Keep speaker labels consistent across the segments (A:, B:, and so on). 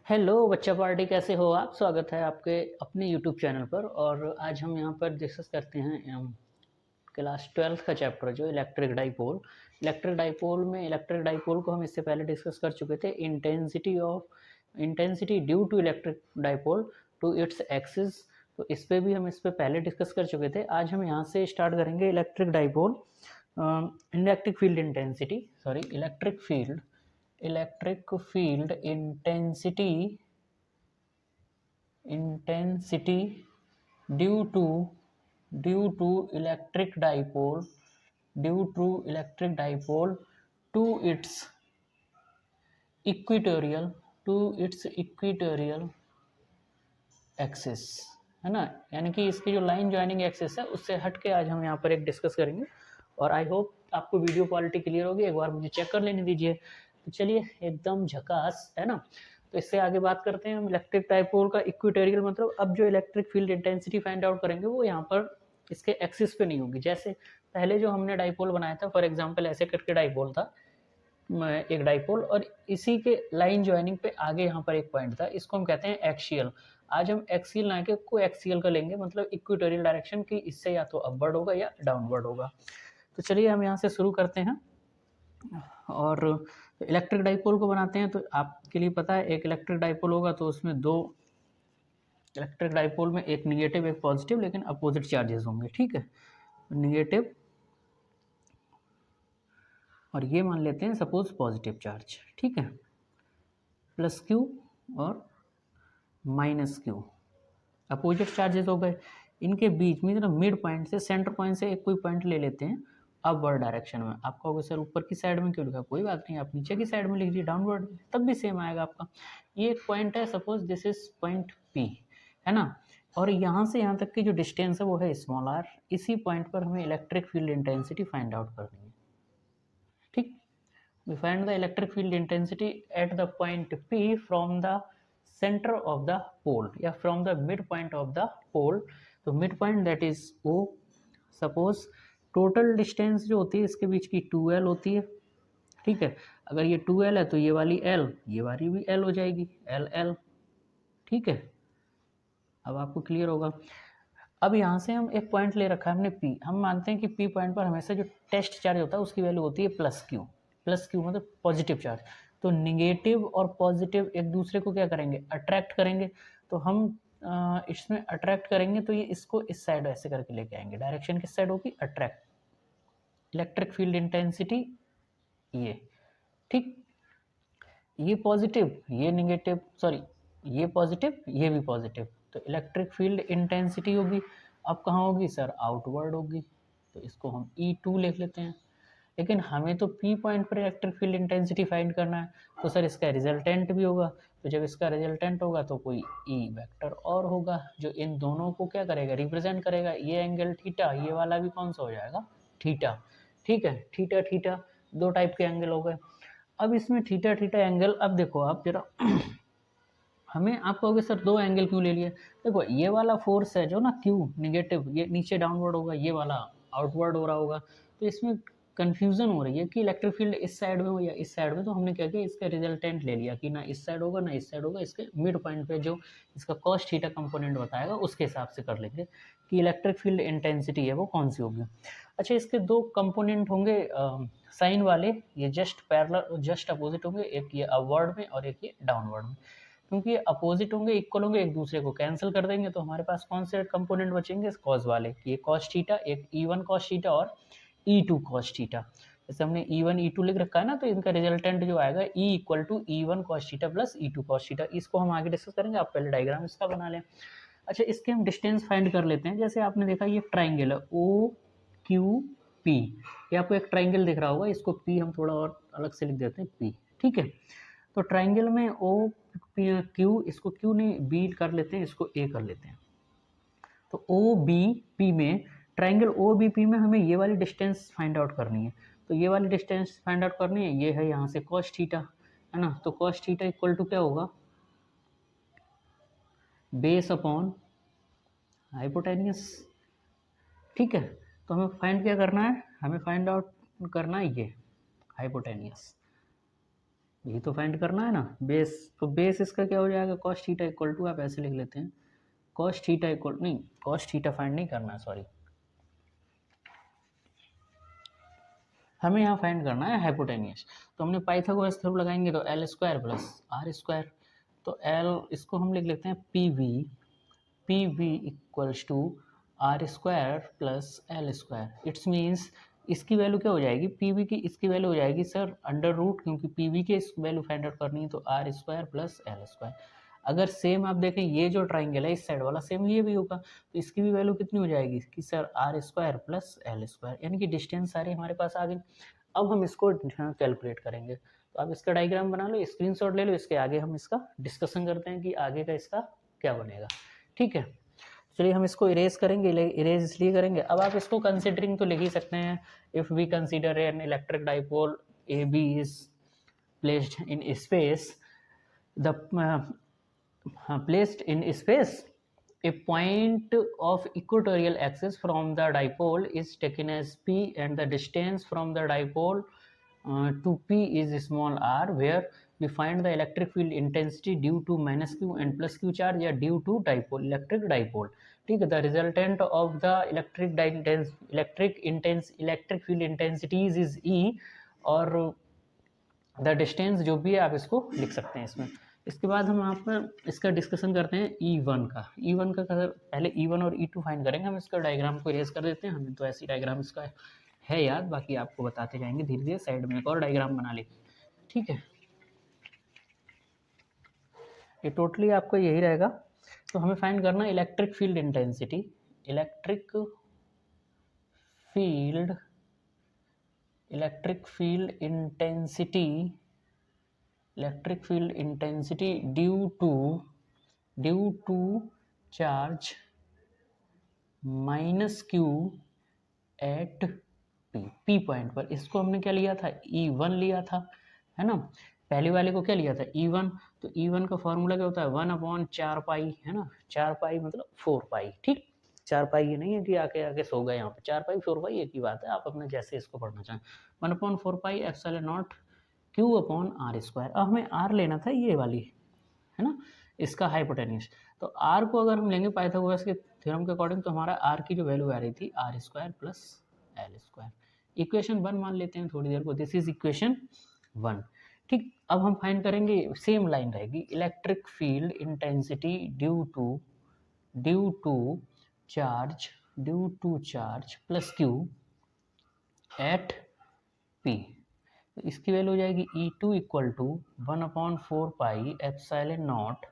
A: Hello बच्चा party, कैसे हो आप? स्वागत है आपके अपने यूट्यूब चैनल पर। और आज हम यहाँ पर डिस्कस करते हैं क्लास 12th का चैप्टर जो इलेक्ट्रिक डाइपोल। इलेक्ट्रिक डाइपोल को हम इससे पहले डिस्कस कर चुके थे। Intensity due to electric dipole to its axis, तो इस पे भी हम इस पे पहले डिस्कस कर चुके थे। आज हम यहाँ से स्टार्ट करेंगे electric dipole electric field intensity sorry electric field intensity due to electric dipole to its equatorial axis, है ना। यानी कि इसकी जो लाइन ज्वाइनिंग एक्सिस है उससे हट के आज हम यहाँ पर एक डिस्कस करेंगे। और आई होप आपको वीडियो क्वालिटी क्लियर होगी। एक बार मुझे चेक कर लेने दीजिए। तो चलिए, एकदम झकास, है ना। तो इससे आगे बात करते हैं हम इलेक्ट्रिक डाइपोल का इक्वेटोरियल। मतलब अब जो electric field intensity find out करेंगे वो यहाँ पर इसके एक्सिस पे नहीं होगी। जैसे पहले जो हमने डाइपोल बनाया था, फॉर एग्जांपल ऐसे करके डाइपोल था, एक डाइपोल, और इसी के लाइन ज्वाइनिंग पे आगे यहाँ पर एक पॉइंट था, इसको हम कहते हैं एक्सियल। आज हम एक्सियल ना के को एक्सियल का लेंगे, मतलब इक्वेटोरियल डायरेक्शन की, इससे या तो अपवर्ड होगा या डाउनवर्ड होगा। तो चलिए हम यहाँ से शुरू करते हैं और इलेक्ट्रिक डाइपोल को बनाते हैं। तो आपके लिए पता है, एक इलेक्ट्रिक डाइपोल होगा तो उसमें दो इलेक्ट्रिक डाइपोल में, एक निगेटिव एक पॉजिटिव, लेकिन अपोजिट चार्जेस होंगे, ठीक है। निगेटिव और ये मान लेते हैं सपोज पॉजिटिव चार्ज, ठीक है, प्लस क्यू और माइनस क्यू अपोजिट चार्जेस हो गए। इनके बीच में मिड पॉइंट से, सेंटर पॉइंट से एक कोई पॉइंट ले लेते हैं अपवर्ड डायरेक्शन में। आपका होगा सर ऊपर की साइड में क्यों लिखा? कोई बात नहीं, आप नीचे की साइड में लिख दीजिए डाउनवर्ड, तब भी सेम आएगा आपका। ये एक पॉइंट है, suppose this is point P, है ना। और यहाँ से यहाँ तक की जो डिस्टेंस है वो है स्मॉल आर। इसी पॉइंट पर हमें electric field intensity find out करनी है, ठीक। We find the electric field intensity at the point P from the center of the pole या from the midpoint of the pole। तो midpoint that is O। Suppose total distance जो होती है इसके बीच की 2L होती है, ठीक है। अगर ये 2L है तो ये वाली L, ये वाली भी L हो जाएगी, LL, ठीक है। अब आपको क्लियर होगा। अब यहाँ से हम एक पॉइंट ले रखा है हमने P। हम मानते हैं कि P पॉइंट पर हमेशा जो टेस्ट चार्ज होता है उसकी वैल्यू होती है प्लस क्यू मतलब पॉजिटिव चार्ज। तो निगेटिव और पॉजिटिव एक दूसरे को क्या करेंगे? अट्रैक्ट करेंगे। तो हम इसमें अट्रैक्ट करेंगे तो ये इसको इस साइड ऐसे करके लेके आएंगे। डायरेक्शन किस साइड होगी? अट्रैक्ट। इलेक्ट्रिक फील्ड इंटेंसिटी ये, ठीक। ये पॉजिटिव, ये निगेटिव, सॉरी ये पॉजिटिव, ये भी पॉजिटिव, तो इलेक्ट्रिक फील्ड इंटेंसिटी होगी। अब कहाँ होगी सर? आउटवर्ड होगी। तो इसको हम E2 लिख लेते हैं। लेकिन हमें तो P पॉइंट पर इलेक्ट्रिक फील्ड इंटेंसिटी फाइंड करना है, तो सर इसका रिजल्टेंट भी होगा। तो जब इसका रिजल्टेंट होगा तो कोई E वेक्टर और होगा जो इन दोनों को क्या करेगा? रिप्रेजेंट करेगा। ये एंगल थीटा, ये वाला भी कौन सा हो जाएगा? थीटा, ठीक है। थीटा थीटा दो टाइप के एंगल हो गए। अब इसमें थीटा थीटा एंगल, अब देखो आप जरा हमें, आप कहोगे सर दो एंगल क्यों ले लिए? देखो ये वाला फोर्स है जो ना क्यू निगेटिव, ये नीचे डाउनवर्ड होगा, ये वाला आउटवर्ड हो रहा होगा। तो इसमें कंफ्यूजन हो रही है कि इलेक्ट्रिक फील्ड इस साइड में हो या इस साइड में। तो हमने क्या किया, इसका रिजल्टेंट ले लिया कि ना इस साइड होगा ना इस साइड होगा। इसके मिड पॉइंट पे जो इसका कॉस थीटा कंपोनेंट बताएगा उसके हिसाब से कर लेंगे कि इलेक्ट्रिक फील्ड इंटेंसिटी है वो कौन सी होगी। अच्छा, इसके दो कंपोनेंट होंगे साइन वाले, ये जस्ट पैरेलल, जस्ट अपोजिट होंगे, एक ये अपवर्ड में और एक ये डाउनवर्ड में। क्योंकि अपोजिट होंगे, इक्वल होंगे, एक दूसरे को कैंसिल कर देंगे, तो हमारे पास कौन से कंपोनेंट बचेंगे? कॉस वाले। ये कॉस थीटा, एक E1 कॉस थीटा और E2 कॉस थीटा। जैसे हमने E1 E2 लिख रखा है ना, तो इनका रिजल्टेंट जो आएगा E equal to E1 cos theta plus E2 cos theta. इसको हम आगे डिस्कस करेंगे, आप पहले डायग्राम इसका बना लें। अच्छा, इसके हम डिस्टेंस फाइंड कर लेते हैं। जैसे आपने देखा ये ट्राइंगल है OQP, ये आपको एक ट्राइंगल दिख रहा होगा, इसको P हम थोड़ा और अलग से लिख देते हैं P, ठीक है। तो ट्राइंगल में OQ, इसको Q नहीं B कर लेते हैं, इसको A कर लेते हैं। तो OBP में, ट्राइंगल OBP में हमें ये वाली डिस्टेंस फाइंड आउट करनी है। तो ये वाली डिस्टेंस फाइंड आउट करनी है, ये है यहाँ से कॉस थीटा, है ना। तो कॉस थीटा इक्वल टू क्या होगा? बेस अपॉन हाइपोटेनियस, ठीक है। तो हमें फाइंड क्या करना है? हमें फाइंड आउट करना है ये हाइपोटेनियस। यही तो फाइंड करना है ना बेस। तो बेस इसका क्या हो जाएगा, कॉस थीटा इक्वल टू, आप ऐसे लिख लेते हैं कॉस थीटा इक्वल, नहीं कॉस थीटा फाइंड नहीं करना है, सॉरी, हमें यहाँ फाइंड करना है हाइपोटेनियस। तो हमने पाइथागोरस थ्योरम लगाएंगे तो L square plus R square, तो एल इसको हम लिख लेते हैं P V, P V equals to R square plus L square. It's means इसकी वैल्यू क्या हो जाएगी, पी वी की इसकी वैल्यू हो जाएगी सर अंडर रूट, क्योंकि पी वी की वैल्यू फाइंड आउट करनी है तो R square plus L square. अगर सेम आप देखें ये जो ट्राइंगल है इस साइड वाला सेम ये भी होगा, तो इसकी भी वैल्यू कितनी हो जाएगी कि sir R square plus L square, यानी कि डिस्टेंस सारे हमारे पास आ गए। अब हम इसको कैलकुलेट करेंगे, तो आप इसका डायग्राम बना लो, स्क्रीनशॉट ले लो, इसके आगे हम इसका डिस्कशन करते हैं कि आगे का इसका क्या बनेगा। ठीक है, चलिए हम इसको इरेज करेंगे, इरेज इसलिए करेंगे, अब आप इसको कंसिडरिंग तो लिख ही सकते हैं, if we consider an electric dipole A B is placed in space, the placed in space, a point of equatorial axis from the dipole is taken as p and the distance from the dipole to p is small r, where we find the electric field intensity due to minus q and plus q charge या due to dipole, electric dipole। ठीक है, the resultant of the electric field intensities is E, और the distance जो भी है आप इसको लिख सकते हैं इसमें। इसके बाद हम यहाँ पर इसका डिस्कशन करते हैं E1 का। E1 का पहले E1 और E2 फाइंड करेंगे, हम इसका डायग्राम को इरेज कर देते हैं, हमें तो ऐसी डायग्राम इसका है याद, बाकी आपको बताते जाएंगे धीरे धीरे। साइड में एक और डायग्राम बना ली, ठीक है, ये टोटली आपको यही रहेगा। तो हमें फाइंड करना electric field intensity, electric field intensity due to charge minus Q at P point पर। इसको हमने क्या लिया था, E1 लिया था, है ना, पहले वाले को क्या लिया था E1, तो E1 का फॉर्मूला क्या होता है 1/4 पाई, है ना, 4 पाई मतलब 4 पाई, ठीक, 4 पाई ये नहीं है कि आके आके सो गए यहाँ पे, 4 पाई 4 पाई एक ही बात है, आप अपने जैसे इसको पढ़ना चाहें। 1/4 pi epsilon naught Q upon R square. अब हमें आर लेना था ये वाली, है ना, इसका हाइपोटेन्यूस। तो आर को अगर हम लेंगे पाइथागोरस के थ्योरम के अकॉर्डिंग, तो हमारा आर की जो वैल्यू आ रही थी R square plus L square. Equation 1 मान लेते हैं थोड़ी देर को, दिस इज इक्वेशन 1। ठीक, अब हम फाइंड करेंगे, सेम लाइन रहेगी, electric field intensity due to charge plus Q at P. इसकी वैल्यू हो जाएगी E2 equal to 1/4 pi epsilon naught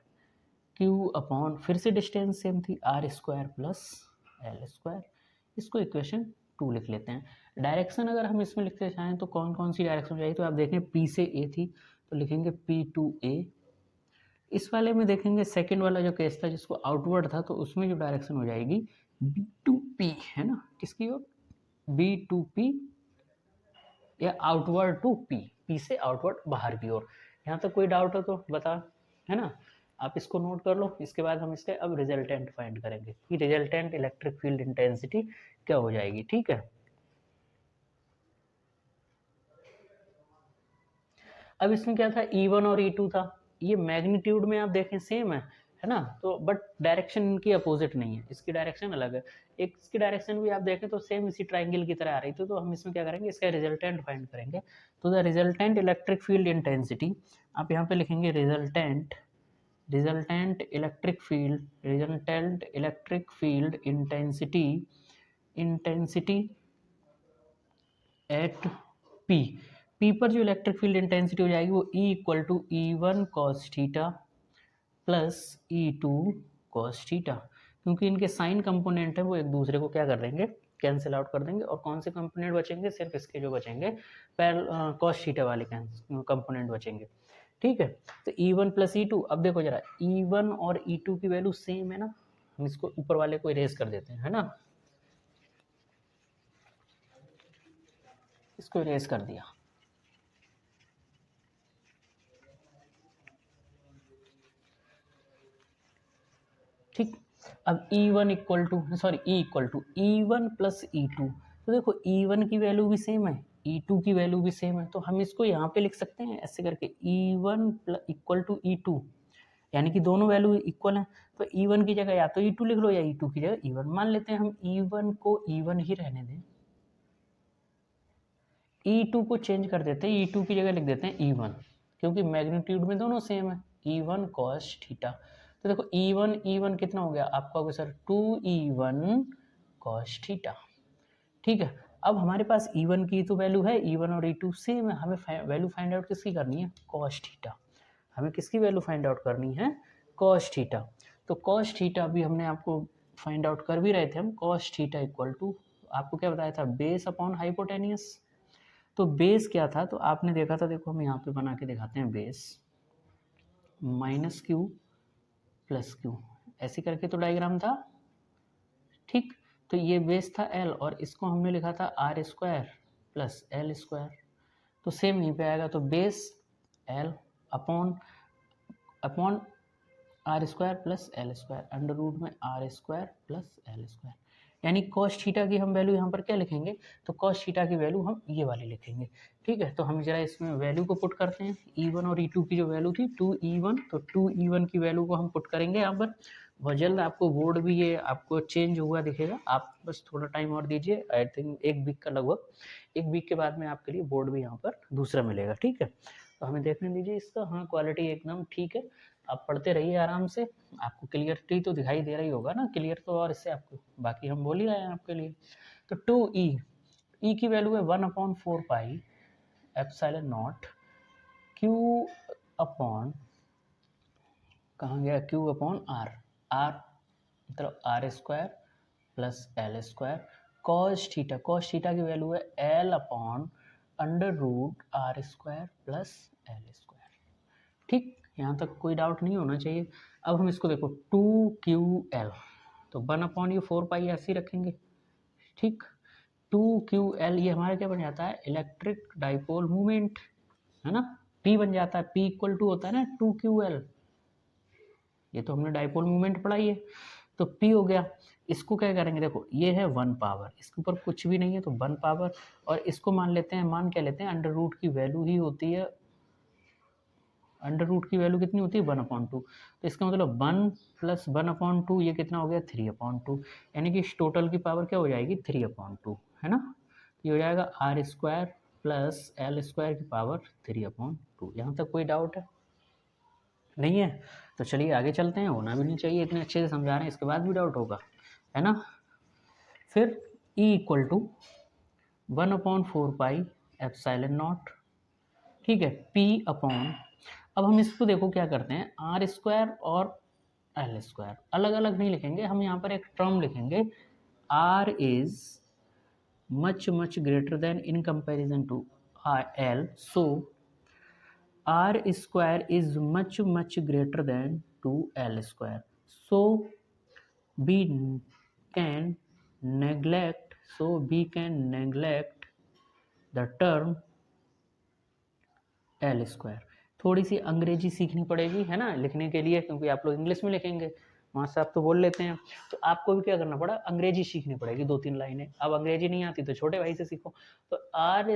A: Q upon, फिर से डिस्टेंस सेम थी, R square plus L square. इसको इक्वेशन 2 लिख लेते हैं। डायरेक्शन अगर हम इसमें लिखते चाहें तो कौन कौन सी डायरेक्शन चाहिए, तो आप देखें P से A थी तो लिखेंगे P to A। इस वाले में देखेंगे सेकंड वाला जो केस था जिसको आउटवर्ड था, तो उसमें जो डायरेक्शन हो जाएगी B to P, है ना, किसकी ओर, B to P या आउटवर्ड टू पी, पी से आउटवर्ड बाहर की ओर। यहाँ तक कोई डाउट हो तो बता, है ना, आप इसको नोट कर लो। इसके बाद हम इसके अब रिजल्टेंट फाइंड करेंगे कि रिजल्टेंट इलेक्ट्रिक फील्ड इंटेंसिटी क्या हो जाएगी। ठीक है, अब इसमें क्या था E1 और E2 था, ये मैग्नीट्यूड में आप देखें सेम है ना, तो बट डायरेक्शन इनकी अपोजिट नहीं है, इसकी डायरेक्शन अलग है। एक इसकी डायरेक्शन भी आप देखें तो सेम इसी ट्राइंगल की तरह आ रही थी, तो हम इसमें क्या करेंगे, इसका रिजल्टेंट फाइंड करेंगे। तो the resultant electric field intensity, आप यहाँ पे लिखेंगे resultant electric field intensity at P. P पर जो इलेक्ट्रिक फील्ड इंटेंसिटी हो जाएगी वो E equal to E1 cos theta plus E2 cos theta, क्योंकि इनके साइन कंपोनेंट है वो एक दूसरे को क्या कर देंगे, कैंसिल आउट कर देंगे, और कौन से कंपोनेंट बचेंगे, सिर्फ इसके जो बचेंगे cos थीटा वाले कंपोनेंट बचेंगे। ठीक है, तो E1 प्लस E2, अब देखो जरा E1 और E2 की वैल्यू सेम है ना, हम इसको ऊपर वाले को इरेज कर देते हैं, है ना, इसको इरेज कर दिया। ठीक, अब E1 equal to E1 plus E2, तो देखो E1 की वैल्यू भी सेम है, E2 की वैल्यू भी सेम है, तो हम इसको यहाँ पे लिख सकते हैं ऐसे करके E1 इक्वल टू E2, यानी कि दोनों वैल्यू इक्वल हैं, तो E1 की जगह या तो E2 लिख लो या E2 की जगह E1। मान लेते हैं हम E1 को E1 ही रहने दें, E2 को चेंज कर देते हैं, E2 की जगह लिख देते हैं E1, क्योंकि मैग्नीट्यूड में दोनों सेम है, E1 cos थीटा। तो देखो E1 कितना हो गया आपका, होगा सर 2E1 cos थीटा। ठीक है, अब हमारे पास E1 की तो वैल्यू है, E1 और E2 सेम है, हमें वैल्यू फाइंड आउट किसकी करनी है, cos थीटा। हमें किसकी वैल्यू फाइंड आउट करनी है, cos थीटा। तो cos थीटा भी हमने आपको फाइंड आउट कर भी रहे थे हम, cos थीटा इक्वल टू, आपको क्या बताया था, बेस अपॉन हाइपोटेनियस। तो बेस क्या था, तो आपने देखा था, देखो हम यहाँ पे बना के दिखाते हैं, base minus Q plus Q, ऐसे करके तो डायग्राम था। ठीक, तो ये बेस था एल, और इसको हमने लिखा था R square plus L square, तो सेम यहीं पे आएगा, तो base L upon upon R square plus L square, under root में R square plus L square, यानी cos थीटा की हम वैल्यू यहाँ पर क्या लिखेंगे, तो cos थीटा की वैल्यू हम ये वाली लिखेंगे। ठीक है, तो हम जरा इसमें वैल्यू को पुट करते हैं, E1 और E2 की जो वैल्यू थी 2E1, तो 2E1 की वैल्यू को हम पुट करेंगे यहाँ पर। बहुत जल्द आपको बोर्ड भी ये आपको चेंज हुआ दिखेगा, आप बस थोड़ा टाइम और दीजिए, आई थिंक 1 वीक का, लगभग 1 वीक के बाद में आपके लिए बोर्ड भी यहाँ पर दूसरा मिलेगा। ठीक है, तो हमें देखने दीजिए इसका, हाँ क्वालिटी एकदम ठीक है, आप पढ़ते रहिए आराम से, आपको क्लियरिटी तो दिखाई दे रही होगा ना, क्लियर तो, और इससे आपको बाकी हम बोल ही रहे हैं आपके लिए। तो 2E की वैल्यू है 1/4 pi epsilon naught Q upon, कहाँ गया, Q अपॉन आर, आर मतलब R square plus L square, cos theta की वैल्यू है L upon under root R square plus L square. ठीक, यहाँ तक कोई डाउट नहीं होना चाहिए। अब हम इसको देखो 2QL, तो 1/4 पाई ऐसे ही रखेंगे। ठीक, 2QL ये हमारा क्या बन जाता है, इलेक्ट्रिक डाइपोल मूवमेंट, है ना, P बन जाता है, P इक्वल टू होता है ना 2QL, ये तो हमने डाइपोल मूवमेंट पढ़ाई है, तो P हो गया। इसको क्या करेंगे, देखो ये है 1 पावर, इसके ऊपर कुछ भी नहीं है तो 1 पावर, और इसको मान लेते हैं, मान क्या लेते हैं, अंडर रूट की वैल्यू ही होती है, अंडर रूट की वैल्यू कितनी होती है 1/2, तो इसका मतलब 1 प्लस 1/2 ये कितना हो गया 3/2, यानी कि इस टोटल की पावर क्या हो जाएगी 3/2, है ना, ये हो जाएगा R square plus L square की पावर 3/2। यहाँ तक कोई डाउट है, नहीं है, तो चलिए आगे चलते हैं, होना भी नहीं चाहिए, इतने अच्छे से समझा रहे हैं इसके बाद भी डाउट होगा, है ना। फिर E equal to 1/4 pi epsilon naught, ठीक है, P अपॉन, अब हम इसको देखो क्या करते हैं, आर स्क्वायर और एल स्क्वायर अलग अलग नहीं लिखेंगे, हम यहाँ पर एक टर्म लिखेंगे, R is much greater than in comparison to L, so R square is much greater than to L square, so we can neglect the term L square. थोड़ी सी अंग्रेजी सीखनी पड़ेगी, है ना, लिखने के लिए, क्योंकि आप लोग इंग्लिश में लिखेंगे, वहाँ से आप तो बोल लेते हैं, तो आपको भी क्या करना पड़ा, अंग्रेजी सीखनी पड़ेगी 2-3 लाइनें। अब अंग्रेजी नहीं आती तो छोटे भाई से सीखो। तो R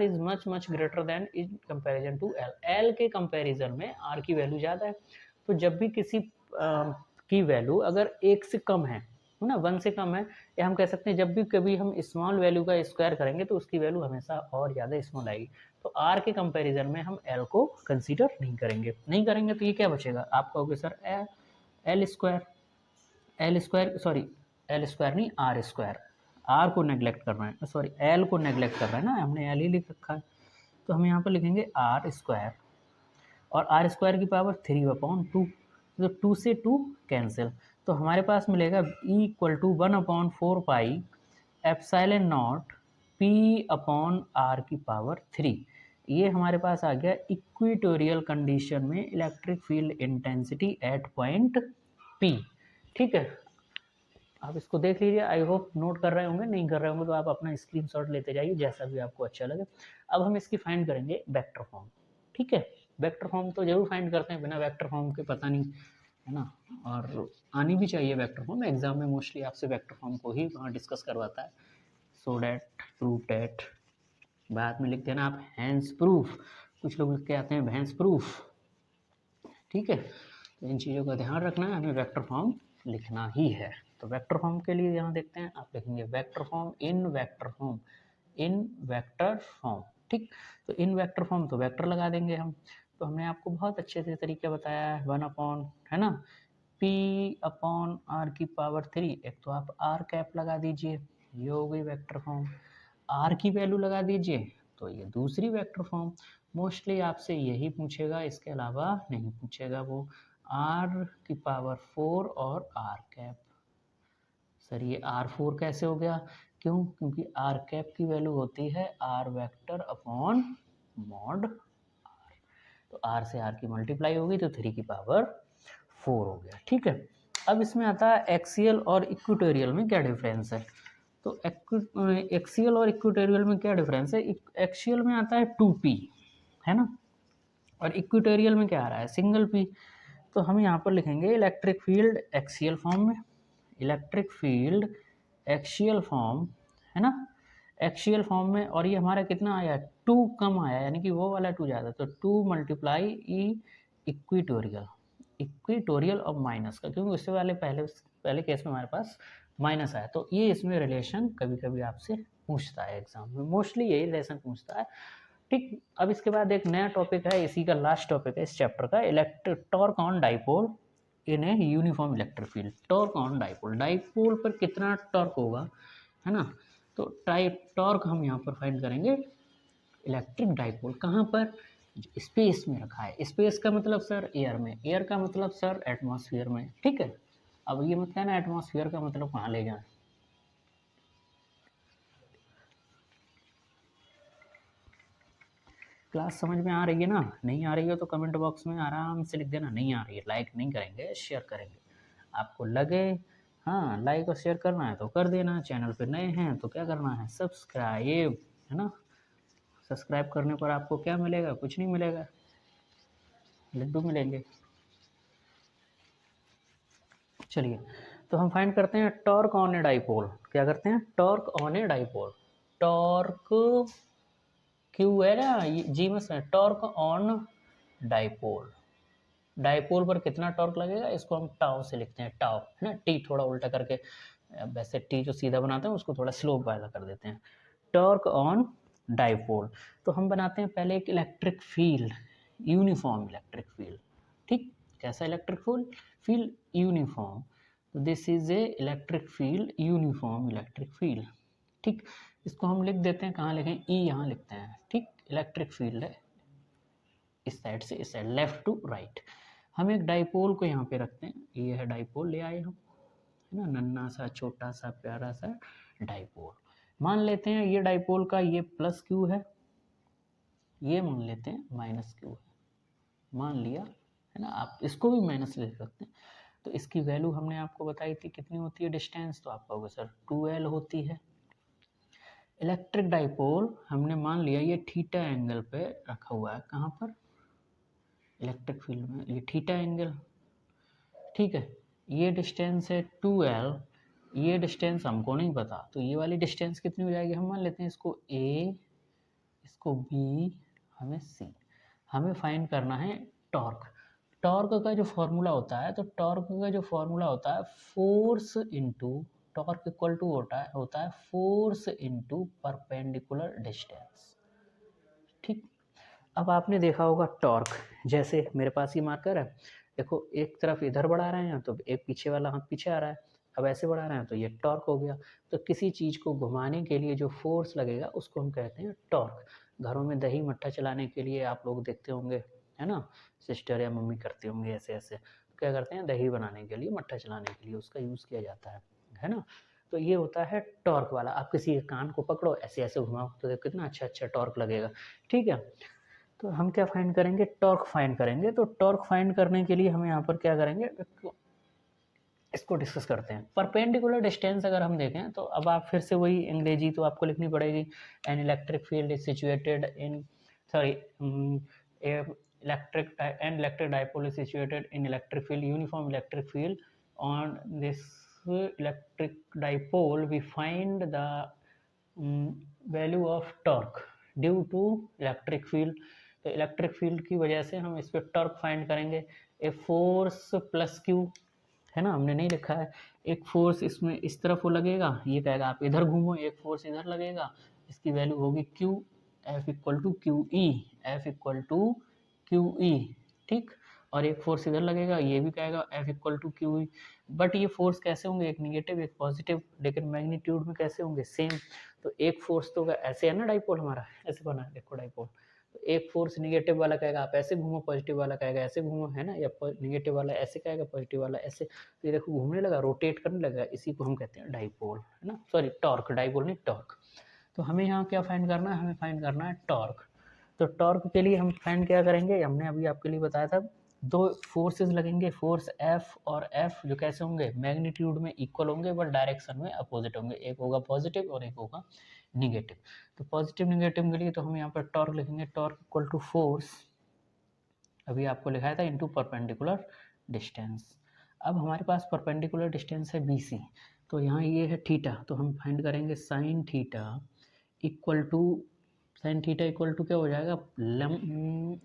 A: is much greater than in comparison to L, L के कंपैरिजन में आर की वैल्यू ज़्यादा है, तो जब भी किसी की वैल्यू अगर 1 से कम है ना, 1 से कम है, या हम कह सकते हैं जब भी कभी हम स्मॉल वैल्यू का स्क्वायर करेंगे तो उसकी वैल्यू हमेशा और ज़्यादा स्मॉल आएगी, तो आर के कंपैरिजन में हम एल को कंसीडर नहीं करेंगे, तो ये क्या बचेगा आपका, होगा सर एल स्क्वायर नहीं, आर स्क्वायर, आर को नेग्लेक्ट कर रहे हैं, सॉरी एल को नेग्लेक्ट कर रहे हैं ना, हमने एल ही लिख रखा है, तो हम यहाँ पर लिखेंगे आर स्क्वायर, और आर स्क्वायर की पावर 3/2, तो 2 से 2 कैंसिल, तो हमारे पास मिलेगा E equal to 1/4 pi epsilon naught P upon R की पावर 3। ये हमारे पास आ गया इक्वेटोरियल कंडीशन में electric field intensity at point P। ठीक है, आप इसको देख लीजिए, आई होप नोट कर रहे होंगे, नहीं कर रहे होंगे तो आप अपना स्क्रीनशॉट लेते जाइए, जैसा भी आपको अच्छा लगे। अब हम इसकी फाइंड करेंगे वेक्टर फॉर्म। ठीक है, वेक्टर फॉर्म तो जरूर फाइंड करते हैं, बिना वेक्टर फॉर्म के पता नहीं, है ना, और आनी भी चाहिए वेक्टर फॉर्म, एग्जाम में मोस्टली आपसे वेक्टर फॉर्म को ही वहाँ डिस्कस करवाता है, सो डैट प्रूव डैट बाद में लिख देना आप हैंड्स प्रूफ, कुछ लोग लिख के आते हैं भैंस प्रूफ, ठीक है। तो इन चीज़ों का ध्यान रखना है, हमें वेक्टर फॉर्म लिखना ही है। तो वेक्टर फॉर्म के लिए यहाँ देखते हैं, आप लिखेंगे vector form in vector form, in vector form, ठीक। तो इन वेक्टर फॉर्म तो वेक्टर लगा देंगे हम। तो हमने आपको बहुत अच्छे से तरीके बताया है, 1 अपॉन, है ना, p अपॉन r की पावर 3, एक तो आप r कैप लगा दीजिए, ये हो गई वेक्टर फॉर्म, r की वैल्यू लगा दीजिए तो ये दूसरी वेक्टर फॉर्म। मोस्टली आपसे यही पूछेगा, इसके अलावा नहीं पूछेगा वो, r की पावर 4 और r कैप। सर ये r4 कैसे हो गया, क्यों, क्योंकि r कैप की वैल्यू होती है r vector upon mod r, तो r से r की मल्टीप्लाई होगी तो 3 की पावर 4 हो गया, ठीक है। अब इसमें आता है एक्सियल और इक्वेटोरियल में क्या डिफरेंस है। तो एक्सियल और इक्वेटोरियल में क्या डिफरेंस है, एक्सियल में आता है 2p, है ना, और इक्वेटोरियल में क्या आ रहा है, सिंगल p। तो हम यहाँ पर लिखेंगे इलेक्ट्रिक फील्ड एक्सियल फॉर्म में, इलेक्ट्रिक फील्ड एक्सियल फॉर्म, है ना, एक्सियल फॉर्म में, और ये हमारा कितना आया, 2 कम आया, यानी कि वो वाला 2 ज़्यादा, तो 2 मल्टीप्लाई इक्वेटोरियल, इक्वेटोरियल और माइनस का, क्योंकि उससे वाले पहले केस में हमारे पास माइनस आया, तो ये इसमें रिलेशन कभी कभी आपसे पूछता है एग्जाम में, मोस्टली यही रिलेशन पूछता है, ठीक। अब इसके बाद एक नया टॉपिक है, इसी का लास्ट टॉपिक है इस चैप्टर का, electric torque on dipole in a uniform electric field. Torque on dipole, dipole पर कितना टॉर्क होगा, है ना, तो टॉर्क हम यहाँ पर फाइंड करेंगे इलेक्ट्रिक डाइपोल, कहाँ पर, स्पेस में रखा है, स्पेस का मतलब सर एयर में, एयर का मतलब सर एटमॉस्फेयर में, ठीक है। अब ये मत कहना एटमॉस्फेयर का मतलब कहाँ ले जाए, क्लास समझ में आ रही है ना, नहीं आ रही हो तो कमेंट बॉक्स में आराम से लिख देना नहीं आ रही है, लाइक नहीं करेंगे शेयर करेंगे, आपको लगे हाँ लाइक और शेयर करना है तो कर देना, चैनल पे नए हैं तो क्या करना है, सब्सक्राइब, है ना, सब्सक्राइब करने पर आपको क्या मिलेगा, कुछ नहीं मिलेगा, लड्डू मिलेंगे। चलिए तो हम फाइंड करते हैं टॉर्क ऑन ए डाइपोल, क्या करते हैं, torque on a dipole, torque Q है ना, जी में से टॉर्क ऑन डाइपोल, डाइपोल पर कितना टॉर्क लगेगा, इसको हम टाउ से लिखते हैं, टाउ, है ना, टी थोड़ा उल्टा करके, वैसे टी जो सीधा बनाते हैं उसको थोड़ा स्लोप वाला कर देते हैं, टॉर्क ऑन डाइपोल। तो हम बनाते हैं पहले एक electric field, uniform electric field, ठीक, कैसा इलेक्ट्रिक फील्ड यूनिफॉर्म, तो this is a electric field, uniform electric field, ठीक। इसको हम लिख देते हैं, कहाँ लिखें, ई यहाँ लिखते हैं, ठीक, इलेक्ट्रिक फील्ड है इस साइड से इस साइड, लेफ्ट टू राइट। हम एक डाइपोल को यहाँ पे रखते हैं, ये है डाइपोल, ले आए हम, है ना, नन्ना सा छोटा सा प्यारा सा डाइपोल, मान लेते हैं ये डाइपोल का ये प्लस क्यू है, ये मान लेते हैं माइनस क्यू है, मान लिया, है ना, आप इसको भी माइनस ले सकते हैं। तो इसकी वैल्यू हमने आपको बताई थी कितनी होती है डिस्टेंस, तो आप कहोगे सर 2L होती है। इलेक्ट्रिक डाइपोल हमने मान लिया ये थीटा एंगल पे रखा हुआ है, कहाँ पर, इलेक्ट्रिक फील्ड में, ये थीटा एंगल, ठीक है, ये डिस्टेंस है 2L, ये डिस्टेंस हमको नहीं पता, तो ये वाली डिस्टेंस कितनी हो जाएगी, हम मान लेते हैं इसको A, इसको B, हमें C, हमें फाइंड करना है टॉर्क। टॉर्क का जो फॉर्मूला होता है, तो टॉर्क का जो फॉर्मूला होता है force into, torque equal to होता है फोर्स इनटू परपेंडिकुलर डिस्टेंस, ठीक। अब आपने देखा होगा टॉर्क, जैसे मेरे पास ये मार्कर है, देखो एक तरफ इधर बढ़ा रहे हैं तो एक पीछे वाला हाथ पीछे आ रहा है, अब ऐसे बढ़ा रहे हैं तो ये टॉर्क हो गया। तो किसी चीज़ को घुमाने के लिए जो फोर्स लगेगा उसको हम कहते हैं टॉर्क। घरों में दही मट्ठा चलाने के लिए आप लोग देखते होंगे, है ना, सिस्टर या मम्मी करते होंगे ऐसे ऐसे, तो क्या करते हैं, दही बनाने के लिए, मट्ठा चलाने के लिए उसका यूज़ किया जाता है ना। तो ये होता है टॉर्क वाला, आप किसी के कान को पकड़ो ऐसे ऐसे घुमाओ तो देखो कितना अच्छा अच्छा टॉर्क लगेगा, ठीक है। तो हम क्या फाइंड करेंगे, टॉर्क फाइंड करेंगे। तो टॉर्क फाइंड करने के लिए हम यहाँ पर क्या करेंगे, इसको डिस्कस करते हैं। परपेंडिकुलर डिस्टेंस अगर हम देखें तो अब आप फिर से वही अंग्रेजी तो आपको लिखनी पड़ेगी, an electric field is situated in electric dipole is situated in electric field, uniform electric field on this electric dipole we find the value of torque due to electric field. तो इलेक्ट्रिक फील्ड की वजह से हम इस पर torque find करेंगे। A force plus Q, है ना, हमने नहीं लिखा है। एक फोर्स इसमें इस तरफ वो लगेगा, ये कहेगा आप इधर घूमो, एक फोर्स इधर लगेगा, इसकी वैल्यू होगी Q, F equal to Q E, F equal to Q E, ठीक। और एक फोर्स इधर लगेगा, ये भी कहेगा F equal to Q E. But ये फोर्स कैसे होंगे, एक निगेटिव एक पॉजिटिव, लेकिन मैग्नीट्यूड में कैसे होंगे, सेम। तो एक फोर्स तो ऐसे है ना, डाइपोल हमारा ऐसे बना है, देखो डाइपोल। तो एक फोर्स निगेटिव वाला कहेगा आप ऐसे घूमो, पॉजिटिव वाला कहेगा ऐसे घूमो, है ना, या निगेटिव वाला ऐसे कहेगा, पॉजिटिव वाला ऐसे। तो ये देखो घूमने लगा, रोटेट करने लगा, इसी को हम कहते हैं डाइपोल, है ना, सॉरी टॉर्क, डाइपोल नहीं टॉर्क। तो हमें यहाँ क्या फाइंड करना है, हमें फाइंड करना है टॉर्क। तो टॉर्क के लिए हम फाइंड क्या करेंगे, हमने अभी आपके लिए बताया था, दो फोर्सेस लगेंगे, फोर्स एफ और एफ जो कैसे होंगे, मैग्नीट्यूड में इक्वल होंगे बट डायरेक्शन में अपोजिट होंगे, एक होगा पॉजिटिव और एक होगा निगेटिव। तो पॉजिटिव निगेटिव के लिए तो हम यहाँ पर टॉर्क लिखेंगे, टॉर्क इक्वल टू फोर्स, अभी आपको लिखाया था, इनटू परपेंडिकुलर डिस्टेंस। अब हमारे पास परपेंडिकुलर डिस्टेंस है BC, तो यहाँ ये है थीटा, तो हम फाइंड करेंगे sine theta equal to, sine theta equal to क्या हो जाएगा,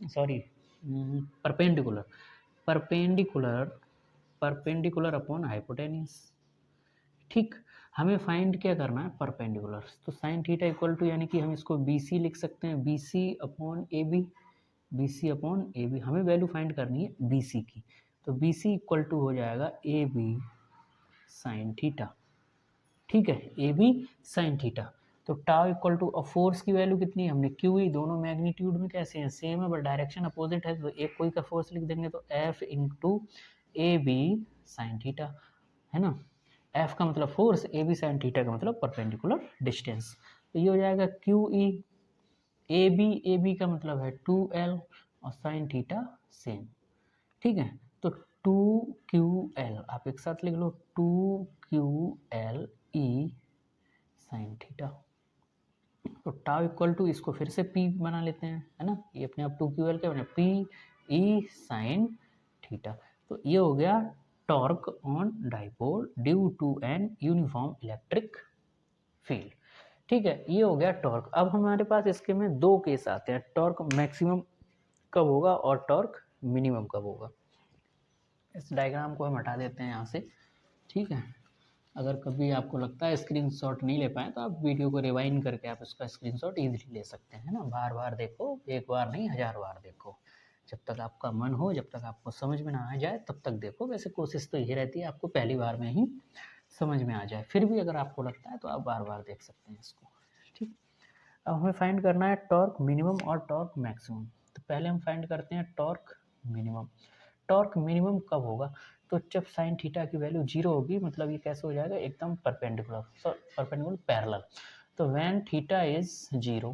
A: sorry perpendicular, perpendicular, perpendicular upon hypotenuse, ठीक। हमें फाइंड क्या करना है, परपेंडिकुलर। तो साइन थीटा इक्वल टू, यानी कि हम इसको BC लिख सकते हैं, BC upon AB, BC upon AB, हमें वैल्यू फाइंड करनी है BC की। तो BC इक्वल टू हो जाएगा AB साइन थीटा, ठीक है, AB साइन थीटा। तो टाउ इक्वल टू, अब फोर्स की वैल्यू कितनी है, हमने क्यू ई, दोनों मैग्नीट्यूड में कैसे हैं, सेम है, बट डायरेक्शन अपोजिट है, तो एक कोई का फोर्स लिख देंगे, तो F into AB sine theta, है ना। F का मतलब फोर्स, AB साइन थीटा का मतलब परपेंडिकुलर डिस्टेंस। तो ये हो जाएगा क्यू ई, AB का मतलब है 2L और साइन थीटा सेम, ठीक है। तो 2QL आप एक साथ लिख लो, 2QL E साइन थीटा। तो टाउ इक्वल टू, इसको फिर से P बना लेते हैं, है ना, ये अपने आप 2QL क्या बने, PE साइन थीटा। तो ये हो गया torque on dipole due to an uniform electric field, ठीक है, ये हो गया टॉर्क। अब हमारे पास इसके में दो केस आते हैं, टॉर्क मैक्सिमम कब होगा और टॉर्क मिनिमम कब होगा। इस डायग्राम को हम हटा देते हैं यहाँ से, ठीक है। अगर कभी आपको लगता है स्क्रीनशॉट नहीं ले पाए तो आप वीडियो को रिवाइंड करके आप इसका स्क्रीनशॉट इजीली ले सकते हैं, ना, बार बार देखो, एक बार नहीं 1000 बार देखो, जब तक आपका मन हो, जब तक आपको समझ में ना आ जाए तब तक देखो। वैसे कोशिश तो यही रहती है आपको पहली बार में ही समझ में आ जाए, फिर भी अगर आपको लगता है तो आप बार बार देख सकते हैं इसको, ठीक। अब हमें फाइंड करना है टॉर्क मिनिमम और टॉर्क मैक्सिमम। तो पहले हम फाइंड करते हैं टॉर्क मिनिमम। टॉर्क मिनिमम कब होगा, तो जब साइन थीटा की वैल्यू 0 होगी, मतलब ये कैसे हो जाएगा, एकदम परपेंडिकुलर, परपेंडिकुलर पैरेलल। तो when theta is 0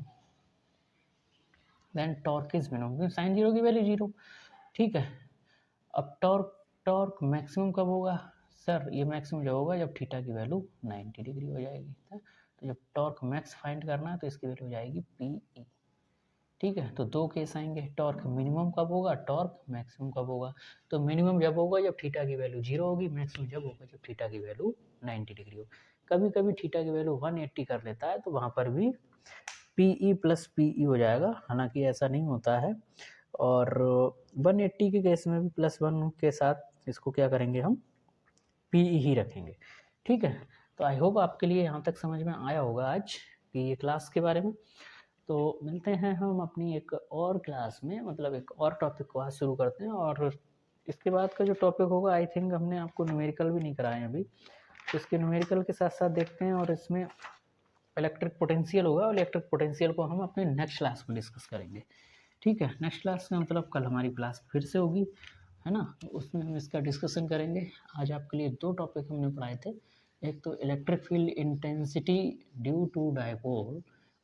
A: then torque is minimum, क्योंकि साइन 0 की वैल्यू 0, ठीक है। अब टॉर्क मैक्सिमम कब होगा, सर ये मैक्सिमम जब होगा जब थीटा की वैल्यू 90 डिग्री हो जाएगी। तो जब टॉर्क मैक्स फाइंड करना है तो इसकी वैल्यू हो जाएगी PE, ठीक है। तो दो केस आएंगे, टॉर्क मिनिमम कब होगा, टॉर्क मैक्सिमम कब होगा। तो मिनिमम जब होगा जब थीटा की वैल्यू 0 होगी, मैक्सिमम जब होगा जब थीटा की वैल्यू 90 डिग्री हो। कभी कभी थीटा की वैल्यू 180 कर लेता है, तो वहाँ पर भी PE प्लस PE हो जाएगा, हालांकि ऐसा नहीं होता है। और 180 के केस में भी +1 के साथ इसको क्या करेंगे, हम PE ही रखेंगे, ठीक है। तो आई होप आपके लिए यहाँ तक समझ में आया होगा आज PE क्लास के बारे में। तो मिलते हैं हम अपनी एक और क्लास में, मतलब एक और टॉपिक को आज शुरू करते हैं। और इसके बाद का जो टॉपिक होगा, आई थिंक हमने आपको न्यूमेरिकल भी नहीं कराए अभी, तो इसके न्यूमेरिकल के साथ साथ देखते हैं। और इसमें इलेक्ट्रिक पोटेंशियल होगा, और इलेक्ट्रिक पोटेंशियल को हम अपने नेक्स्ट क्लास में डिस्कस करेंगे, ठीक है। नेक्स्ट क्लास का मतलब कल हमारी क्लास फिर से होगी, है ना, तो उसमें हम इसका डिस्कशन करेंगे। आज आपके लिए दो टॉपिक हमने पढ़ाए थे, एक तो electric field intensity due to dipole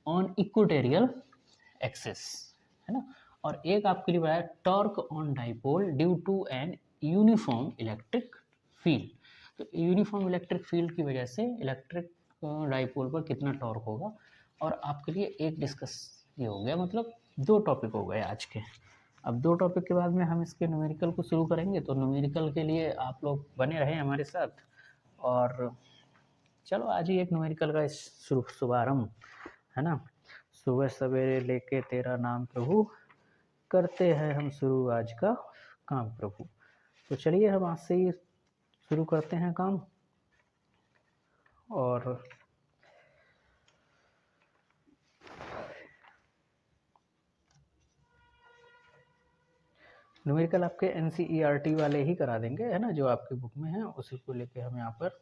A: on equatorial axis, है ना, और एक आपके लिए बताया torque on dipole due to an uniform electric field. तो यूनिफॉर्म इलेक्ट्रिक फील्ड की वजह से इलेक्ट्रिक डाइपोल पर कितना टॉर्क होगा। और आपके लिए एक डिस्कस ये हो गया, मतलब दो टॉपिक हो गए आज के। अब दो टॉपिक के बाद में हम इसके न्यूमेरिकल को शुरू करेंगे, तो न्यूमेरिकल के लिए आप लोग बने रहें हमारे साथ। और चलो आज ही एक न्यूमेरिकल का शुभारंभ, है ना, सुबह सवेरे लेके तेरा नाम प्रभु, करते हैं हम शुरू आज का काम प्रभु। तो चलिए हम आज से ही शुरू करते हैं काम। और न्यूमेरिकल आपके NCERT वाले ही करा देंगे, है ना, जो आपकी बुक में है उसी को लेके हम यहाँ पर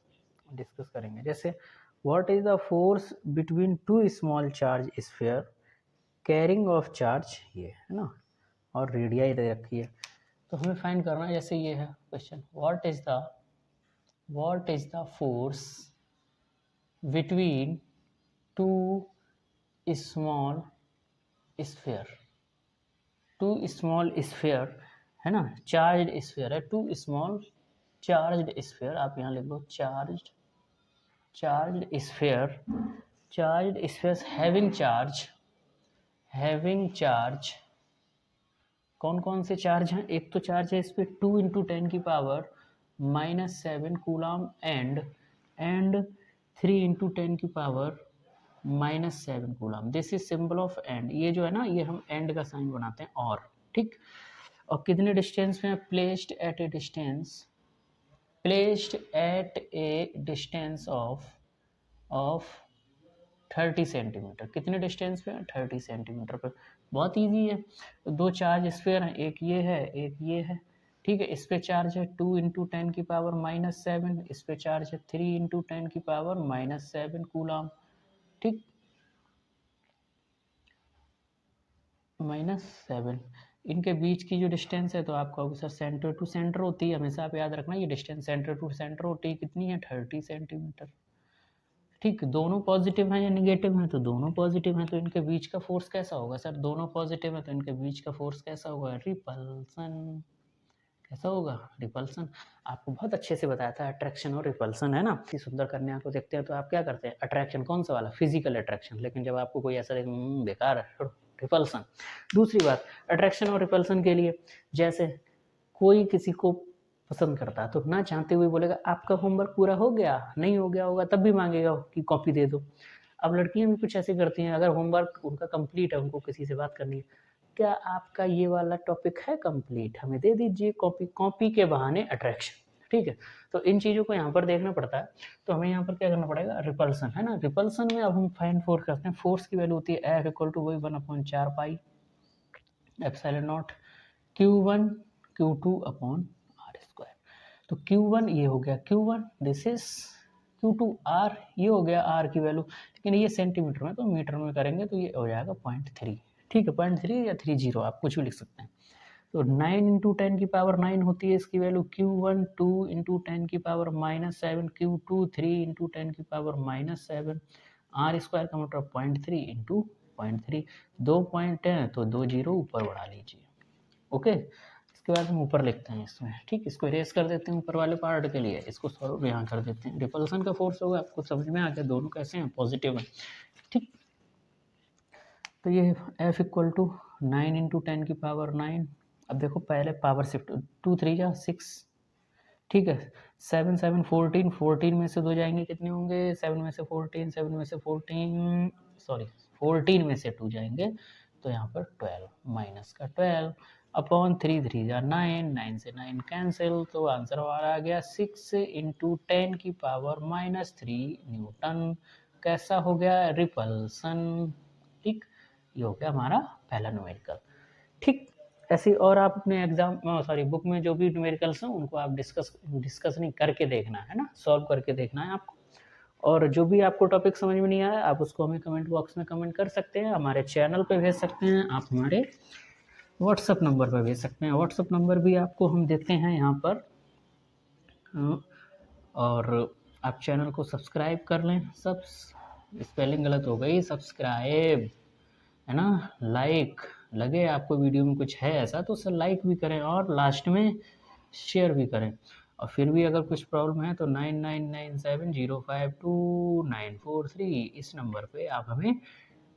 A: डिस्कस करेंगे। जैसे what is the force between two small charge sphere carrying of charge, ये है ना, और रेडियाई दे रखी है, तो हमें फाइंड करना है। जैसे ये है question, what is the force between two small sphere, है ना, चार्ज्ड स्फीयर है, टू स्मॉल चार्ज्ड स्फीयर, आप यहाँ लिख लो चार्ज्ड स्फीयर हैविंग चार्ज। कौन कौन से चार्ज हैं? एक तो चार्ज है इस पर 2 × 10 की पावर -7 कूलम एंड 3 × 10 की power -7 coulomb. This is symbol of and. ये जो है ना, ये हम एंड का साइन बनाते हैं और, ठीक। और कितने डिस्टेंस में? Placed at A distance of 30 centimetre. कितने डिस्टेंस पे? 30 सेंटीमीटर पे। बहुत इजी है। दो चार्ज स्फीयर हैं, एक ये है एक ये है, ठीक है। इस पे चार्ज है 2 × 10 की पावर -7, इस पे चार्ज है 3 × 10 की पावर -7 कूलम, ठीक, -7। इनके बीच की जो डिस्टेंस है, तो आपका सर सेंटर टू सेंटर होती है, हमेशा आप याद रखना, ये डिस्टेंस सेंटर टू सेंटर होती है कितनी है? 30 सेंटीमीटर, ठीक। दोनों पॉजिटिव हैं या निगेटिव हैं? तो दोनों पॉजिटिव हैं, तो इनके बीच का फोर्स कैसा होगा? सर दोनों पॉजिटिव है तो इनके बीच का फोर्स कैसा होगा? रिपल्सन। कैसा होगा? रिपल्सन। आपको बहुत अच्छे से बताया था अट्रैक्शन और रिपल्सन, है ना। इतनी सुंदर कन्या को देखते हैं तो आप क्या करते हैं? अट्रैक्शन कौन सा वाला? Physical attraction. लेकिन जब आपको कोई ऐसा बेकार है, रिपल्सन। दूसरी बात, अट्रैक्शन और रिपल्सन के लिए, जैसे कोई किसी को पसंद करता तो ना चाहते हुए बोलेगा आपका होमवर्क पूरा हो गया, नहीं हो गया होगा तब भी मांगेगा कि कॉपी दे दो। अब लड़कियां भी कुछ ऐसे करती हैं, अगर होमवर्क उनका कंप्लीट है, उनको किसी से बात करनी है, क्या आपका ये वाला टॉपिक है कंप्लीट, हमें दे दीजिए कॉपी। कॉपी के बहाने अट्रैक्शन, ठीक है। तो इन चीज़ों को यहाँ पर देखना पड़ता है। तो हमें यहाँ पर क्या करना पड़ेगा? रिपल्सन, है ना। रिपल्सन में अब हम फाइंड फोर्स करते हैं। फोर्स की वैल्यू होती है F = वही 1/4 pi epsilon not Q1 Q2/r²। तो Q1 ये हो गया Q1, this is Q2 R, ये हो गया R की वैल्यू। लेकिन ये सेंटीमीटर में, तो मीटर में करेंगे तो ये हो जाएगा 0.3, ठीक है। 0.3 या 30, आप कुछ भी लिख सकते हैं। तो 9 × 10 की पावर 9 होती है इसकी वैल्यू। Q1 2 × 10 की पावर -7, Q2 3 × 10 की पावर -7, R² का मतलब 0.3 × 0.3। 2 पॉइंट है तो 2 जीरो ऊपर बढ़ा लीजिए, ओके। इसके बाद हम ऊपर लिखते हैं इसमें, ठीक। इसको इरेज कर देते हैं ऊपर वाले पार्ट के लिए, इसको सॉल्व यहाँ कर देते हैं। रिपल्सन का फोर्स होगा, आपको समझ में आ गया दोनों कैसे हैं, पॉजिटिव हैं, ठीक। तो ये F = 9 × 10 की पावर 9। अब देखो पहले पावर शिफ्ट, 2 3 जा 6, ठीक है। 7 7 14, 14 में से 2 जाएंगे, कितने होंगे? 7 में से 14, 7 में से 14, सॉरी 14 में से 2 जाएंगे, तो यहाँ पर 12 माइनस का 12 अपॉन 3 3 जा 9, 9 से 9 कैंसिल, तो आंसर हमारा आ गया 6 × 10 की पावर -3 न्यूटन। कैसा हो गया? रिपल्सन, ठीक। ये हो गया हमारा पहला न्यूमेरिकल, ठीक। ऐसे और आप अपने एग्जाम बुक में जो भी न्यूमेरिकल्स हैं उनको आप डिस्कस नहीं करके देखना है ना, सॉल्व करके देखना है आपको। और जो भी आपको टॉपिक समझ में नहीं आया, आप उसको हमें कमेंट बॉक्स में कमेंट कर सकते हैं, हमारे चैनल पे भेज सकते हैं, आप हमारे व्हाट्सअप नंबर पर भेज सकते हैं। व्हाट्सअप नंबर भी आपको हम देते हैं यहाँ पर। और आप चैनल को सब्सक्राइब कर लें। सब स्पेलिंग गलत हो गई, सब्सक्राइब, है ना। लाइक, लगे आपको वीडियो में कुछ है ऐसा तो सर लाइक भी करें और लास्ट में शेयर भी करें। और फिर भी अगर कुछ प्रॉब्लम है तो 9997052943 इस नंबर पे आप हमें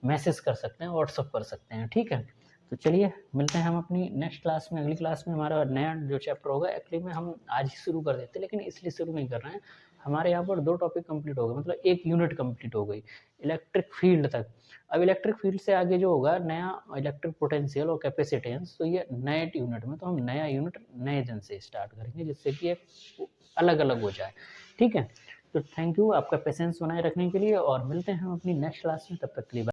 A: मैसेज कर सकते हैं, व्हाट्सअप कर सकते हैं, ठीक है। तो चलिए मिलते हैं हम अपनी नेक्स्ट क्लास में। अगली क्लास में हमारा नया जो चैप्टर होगा, एक्चुअली में हम आज ही शुरू कर देते, लेकिन इसलिए शुरू नहीं कर रहे हैं, हमारे यहाँ पर 2 टॉपिक कंप्लीट हो गए, मतलब 1 यूनिट कंप्लीट हो गई इलेक्ट्रिक फील्ड तक। अब इलेक्ट्रिक फील्ड से आगे जो होगा नया इलेक्ट्रिक पोटेंशियल और कैपेसिटेंस, तो ये नए यूनिट में, तो हम नया यूनिट नए दिन से स्टार्ट करेंगे जिससे कि एक अलग अलग हो जाए। ठीक है, तो थैंक यू आपका पेशेंस बनाए रखने के लिए, और मिलते हैं हम अपनी नेक्स्ट क्लास में, तब तक के लिए